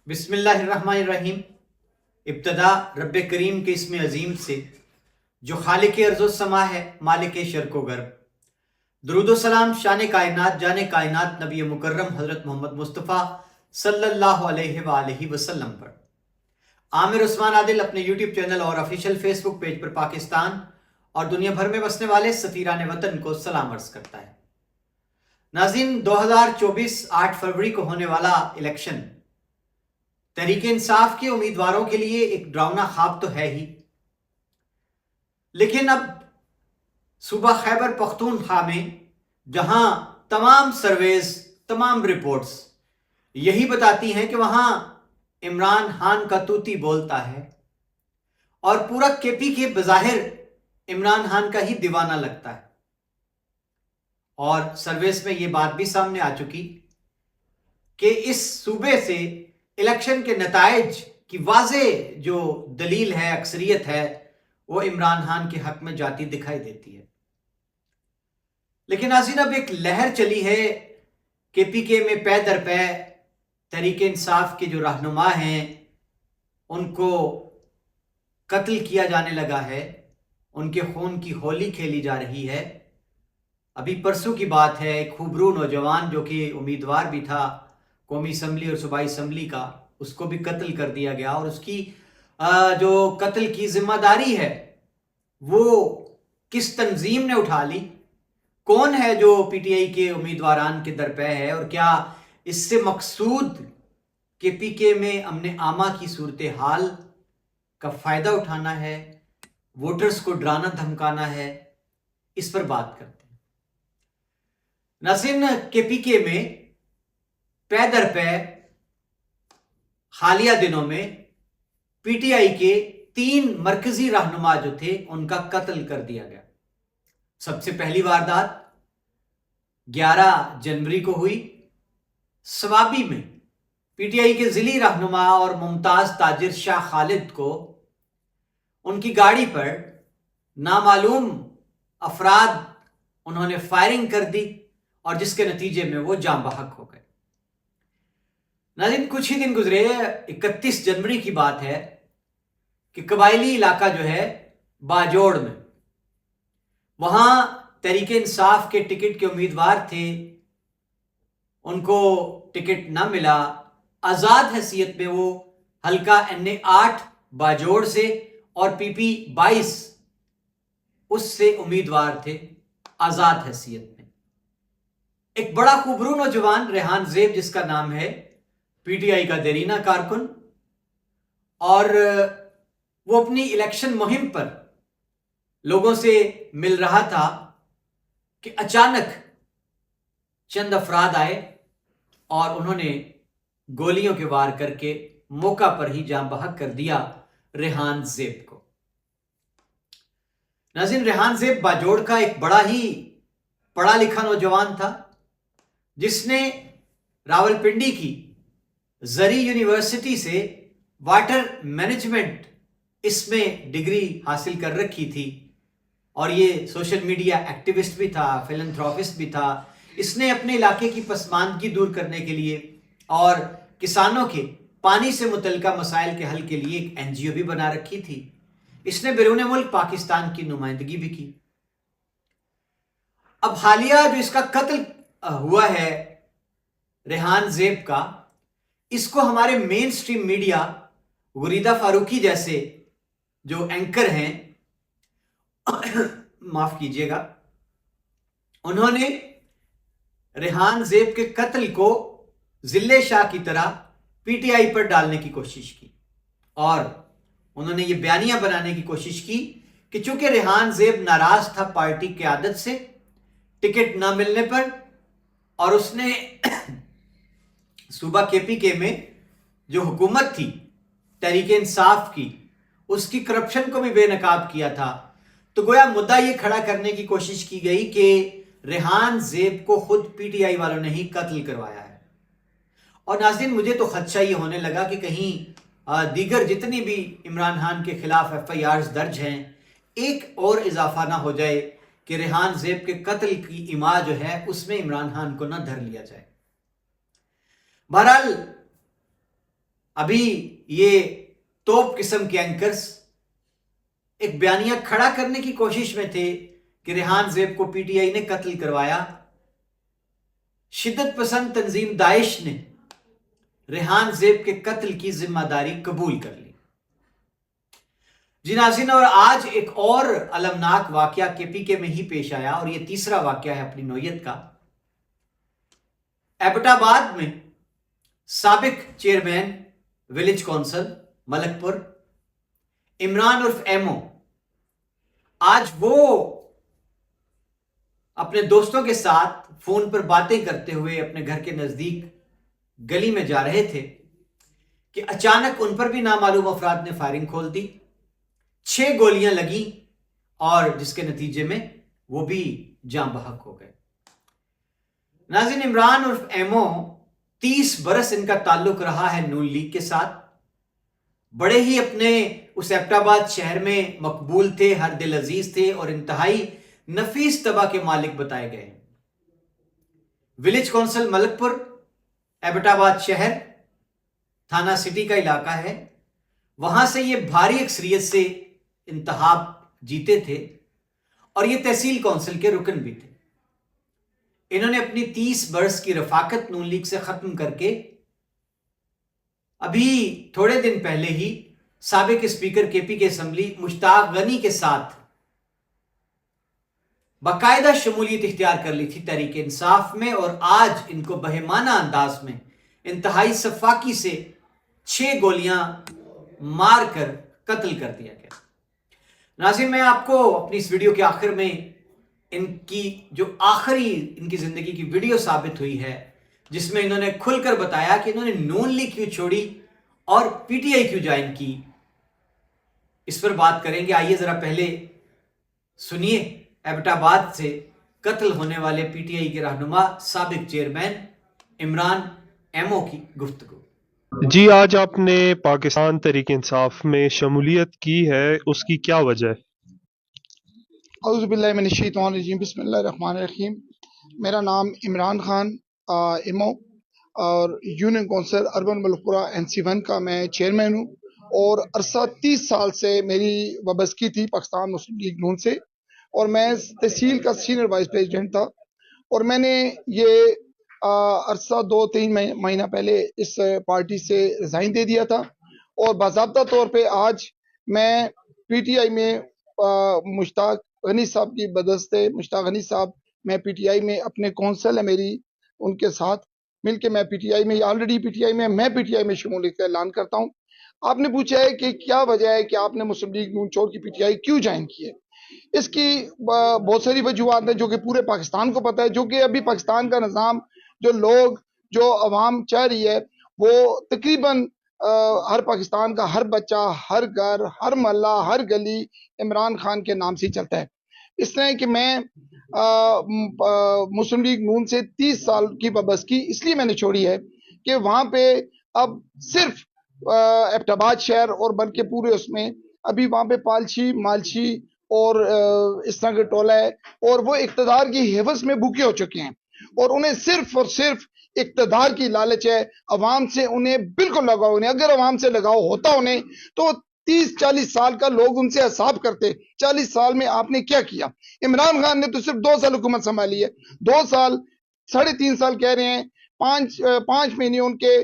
بسم اللہ الرحمن الرحیم۔ ابتدا رب کریم کے اسم عظیم سے جو خالق ارض و سما ہے، مالک شرق و غرب۔ درود و سلام شان کائنات جان کائنات نبی مکرم حضرت محمد مصطفیٰ صلی اللہ علیہ وآلہ وسلم پر۔ عامر عثمان عادل اپنے یوٹیوب چینل اور آفیشیل فیس بک پیج پر پاکستان اور دنیا بھر میں بسنے والے سفیران وطن کو سلام عرض کرتا ہے۔ ناظرین، 2024 8 فروری کو ہونے والا الیکشن تحریک انصاف کے امیدواروں کے لیے ایک ڈراؤنا خواب تو ہے ہی، لیکن اب صوبہ خیبر پختونخوا میں جہاں تمام سرویز، تمام رپورٹس یہی بتاتی ہیں کہ وہاں عمران خان کا طوطی بولتا ہے اور پورا کے پی کے بظاہر عمران خان کا ہی دیوانہ لگتا ہے، اور سرویز میں یہ بات بھی سامنے آ چکی کہ اس صوبے سے الیکشن کے نتائج کی واضح جو دلیل ہے، اکثریت ہے، وہ عمران خان کے حق میں جاتی دکھائی دیتی ہے۔ لیکن ناظرین، اب ایک لہر چلی ہے کے پی کے میں، پے در پے تحریک انصاف کے جو رہنما ہیں ان کو قتل کیا جانے لگا ہے، ان کے خون کی ہولی کھیلی جا رہی ہے۔ ابھی پرسوں کی بات ہے، ایک خوبرو نوجوان جو کہ امیدوار بھی تھا قومی اسمبلی اور صوبائی اسمبلی کا، اس کو بھی قتل کر دیا گیا، اور اس کی جو قتل کی ذمہ داری ہے وہ کس تنظیم نے اٹھا لی، کون ہے جو پی ٹی آئی کے امیدواران کے درپے ہے، اور کیا اس سے مقصود کے پی کے میں امن عامہ کی صورتحال کا فائدہ اٹھانا ہے، ووٹرز کو ڈرانا دھمکانا ہے، اس پر بات کرتے ہیں۔ ناظرین، کے پی کے میں پے در پے حالیہ دنوں میں پی ٹی آئی کے 3 مرکزی رہنما جو تھے ان کا قتل کر دیا گیا۔ سب سے پہلی واردات 11 جنوری کو ہوئی سوابی میں، پی ٹی آئی کے ضلعی رہنما اور ممتاز تاجر شاہ خالد کو ان کی گاڑی پر نامعلوم افراد انہوں نے فائرنگ کر دی، اور جس کے نتیجے میں وہ جاں بحق ہو گئے۔ ناظرین، کچھ ہی دن گزرے، 31 جنوری کی بات ہے کہ قبائلی علاقہ جو ہے باجوڑ میں، وہاں تحریک انصاف کے ٹکٹ کے امیدوار تھے، ان کو ٹکٹ نہ ملا، آزاد حیثیت میں وہ حلقہ NA 8 باجوڑ سے اور PP 22 اس سے امیدوار تھے آزاد حیثیت میں۔ ایک بڑا خوبرو نوجوان ریحان زیب جس کا نام ہے، پی ٹی آئی کا دیرینہ کارکن، اور وہ اپنی الیکشن مہم پر لوگوں سے مل رہا تھا کہ اچانک چند افراد آئے اور انہوں نے گولیوں کے وار کر کے موقع پر ہی جاں بحق کر دیا ریحان زیب کو۔ ناظرین، ریحان زیب باجوڑ کا ایک بڑا ہی پڑھا لکھا نوجوان تھا، جس نے راولپنڈی کی زرعی یونیورسٹی سے واٹر مینجمنٹ اس میں ڈگری حاصل کر رکھی تھی، اور یہ سوشل میڈیا ایکٹیوسٹ بھی تھا، فلنتھراپسٹ بھی تھا۔ اس نے اپنے علاقے کی پسماندگی دور کرنے کے لیے اور کسانوں کے پانی سے متعلقہ مسائل کے حل کے لیے ایک NGO بھی بنا رکھی تھی۔ اس نے بیرون ملک پاکستان کی نمائندگی بھی کی۔ اب حالیہ جو اس کا قتل ہوا ہے ریحان زیب کا، اس کو ہمارے مین سٹریم میڈیا، غریدہ فاروقی جیسے جو اینکر ہیں، معاف کیجئے گا، انہوں نے ریحان زیب کے قتل کو ذلِ شاہ کی طرح پی ٹی آئی پر ڈالنے کی کوشش کی، اور انہوں نے یہ بیانیہ بنانے کی کوشش کی کہ چونکہ ریحان زیب ناراض تھا پارٹی قیادت سے ٹکٹ نہ ملنے پر، اور اس نے صوبہ کے پی کے میں جو حکومت تھی تحریک انصاف کی، اس کی کرپشن کو بھی بے نقاب کیا تھا، تو گویا مدعا یہ کھڑا کرنے کی کوشش کی گئی کہ ریحان زیب کو خود پی ٹی آئی والوں نے ہی قتل کروایا ہے۔ اور ناظرین، مجھے تو خدشہ یہ ہونے لگا کہ کہیں دیگر جتنی بھی عمران خان کے خلاف FIRs درج ہیں، ایک اور اضافہ نہ ہو جائے کہ ریحان زیب کے قتل کی اما جو ہے اس میں عمران خان کو نہ دھر لیا جائے۔ بہرحال ابھی یہ توپ قسم کے اینکرز ایک بیانیہ کھڑا کرنے کی کوشش میں تھے کہ ریحان زیب کو پی ٹی آئی نے قتل کروایا. شدت پسند تنظیم داعش نے ریحان زیب کے قتل کی ذمہ داری قبول کر لی. جی ناظرین، اور آج ایک اور المناک واقعہ کے پی کے میں ہی پیش آیا، اور یہ تیسرا واقعہ ہے اپنی نوعیت کا. ایبٹ آباد میں سابق چیئرمین ولیج کونسل ملک پور عمران عرف ایمو، آج وہ اپنے دوستوں کے ساتھ فون پر باتیں کرتے ہوئے اپنے گھر کے نزدیک گلی میں جا رہے تھے کہ اچانک ان پر بھی نامعلوم افراد نے فائرنگ کھول دی. 6 گولیاں لگیں اور جس کے نتیجے میں وہ بھی جاں بحق ہو گئے. ناظرین، عمران عرف ایمو 30 برس ان کا تعلق رہا ہے نون لیگ کے ساتھ. بڑے ہی اپنے اس ایبٹ آباد شہر میں مقبول تھے، ہر دل عزیز تھے اور انتہائی نفیس طبع کے مالک بتائے گئے. ولیج کونسل ملک پور ایبٹ آباد شہر تھانہ سٹی کا علاقہ ہے. وہاں سے یہ بھاری اکثریت سے انتخاب جیتے تھے اور یہ تحصیل کونسل کے رکن بھی تھے. انہوں نے اپنی 30 برس کی رفاقت نون لیگ سے ختم کر کے ابھی تھوڑے دن پہلے ہی سابق اسپیکر کے پی کے اسمبلی مشتاق غنی کے ساتھ باقاعدہ شمولیت اختیار کر لی تھی تحریک انصاف میں، اور آج ان کو بہیمانہ انداز میں انتہائی سفاکی سے 6 گولیاں مار کر قتل کر دیا گیا. ناظرین، میں آپ کو اپنی اس ویڈیو کے آخر میں ان کی جو آخری ان کی زندگی کی ویڈیو ثابت ہوئی ہے، جس میں انہوں نے کھل کر بتایا کہ انہوں نے نون لیگ کیوں چھوڑی اور پی ٹی آئی کیوں جوائن کی، اس پر بات کریں گے. آئیے ذرا پہلے سنیے ایبٹ آباد سے قتل ہونے والے پی ٹی آئی کے رہنما سابق چیئرمین عمران ایمو کی گفتگو. جی، آج آپ نے پاکستان تحریک انصاف میں شمولیت کی ہے، اس کی کیا وجہ ہے؟ اعوذ باللہ من الشیطان الرجیم، بسم اللہ الرحمن الرحیم. میرا نام عمران خان ایمو اور یونین کونسل اربن ملک پورہ NC1 کا میں چیئرمین ہوں، اور عرصہ 30 سال سے میری وابستگی تھی پاکستان مسلم لیگ نون سے، اور میں تحصیل کا سینئر وائس پریزیڈنٹ تھا. اور میں نے یہ عرصہ 2-3 مہینہ پہلے اس پارٹی سے ریزائن دے دیا تھا، اور باضابطہ طور پہ آج میں پی ٹی آئی میں مشتاق غنی صاحب کی بدست مشتاق غنی صاحب، میں پی ٹی آئی میں اپنے کونسل ہے میری، ان کے ساتھ مل کے میں پی ٹی آئی میں آلریڈی پی ٹی آئی میں شمولیت کا اعلان کرتا ہوں. آپ نے پوچھا ہے کہ کیا وجہ ہے کہ آپ نے مسلم لیگ نون چھوڑ کے پی ٹی آئی کیوں جوائن کی ہے. اس کی بہت ساری وجوہات ہیں جو کہ پورے پاکستان کو پتہ ہے، جو کہ ابھی پاکستان کا نظام، جو عوام چاہ رہی ہے، وہ تقریباً ہر پاکستان کا ہر بچہ، ہر گھر، ہر محلہ، ہر گلی عمران خان کے نام سے چلتا ہے. اس طرح کہ میں مسلم لیگ نون سے 30 سال کی وابستگی اس لیے میں نے چھوڑی ہے کہ وہاں پہ اب صرف ایبٹ آباد شہر اور بلکہ پورے اس میں ابھی وہاں پہ پالچی مالچی اور اس طرح کے ٹولہ ہے، اور وہ اقتدار کی حوث میں بھوکے ہو چکے ہیں، اور انہیں صرف اور صرف اقتدار کی لالچ ہے. عوام سے انہیں بالکل لگاؤ نہیں. اگر عوام سے لگاؤ ہوتا انہیں تو 30-40 سال کا لوگ ان سے حساب کرتے. 40 سال میں آپ نے کیا کیا؟ عمران خان نے تو صرف 2 سال حکومت سنبھالی ہے. 2 سال 3.5 سال کہہ رہے ہیں، 5 مہینے ان کے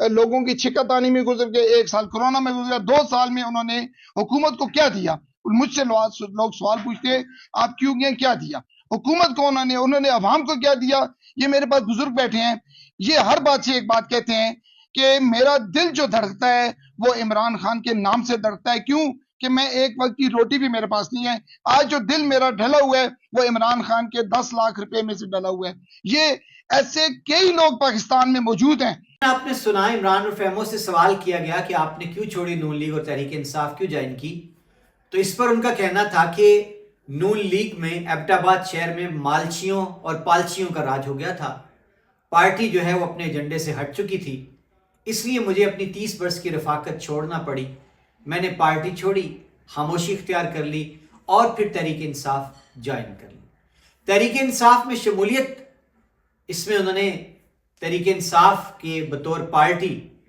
لوگوں کی چھکت آنے میں گزر گئے، 1 سال کورونا میں گزر گیا. 2 سال میں انہوں نے حکومت کو کیا دیا؟ مجھ سے لوگ سوال پوچھتے ہیں آپ کیوں گئے، کیا دیا حکومت کو؟ انہوں نے عوام کو کیا دیا؟ یہ میرے پاس بزرگ بیٹھے ہیں، یہ ہر بات سے ایک بات کہتے ہیں کہ میرا دل جو دھڑکتا ہے وہ عمران خان کے نام سے دھڑکتا ہے. کیوں کہ میں ایک وقت کی روٹی بھی میرے پاس نہیں ہے. آج جو دل میرا ڈھلا ہوا ہے وہ عمران خان کے 10 لاکھ روپے میں سے ڈلا ہوا ہے. یہ ایسے کئی لوگ پاکستان میں موجود ہیں. آپ نے سنا عمران عرف ایمو سے سوال کیا گیا کہ آپ نے کیوں چھوڑی نون لیگ اور تحریک انصاف کیوں جوائن کی، تو اس پر ان کا کہنا تھا کہ نون لیگ میں ایبٹ آباد شہر میں مالچیوں اور پالچیوں کا راج ہو گیا تھا. پارٹی جو ہے وہ اپنے ایجنڈے سے ہٹ چکی تھی، اس لیے مجھے اپنی 30 برس کی رفاقت چھوڑنا پڑی. میں نے پارٹی چھوڑی، خاموشی اختیار کر لی اور پھر تحریک انصاف جوائن کر لی. تحریک انصاف میں شمولیت، اس میں انہوں نے تحریک انصاف کے بطور پارٹی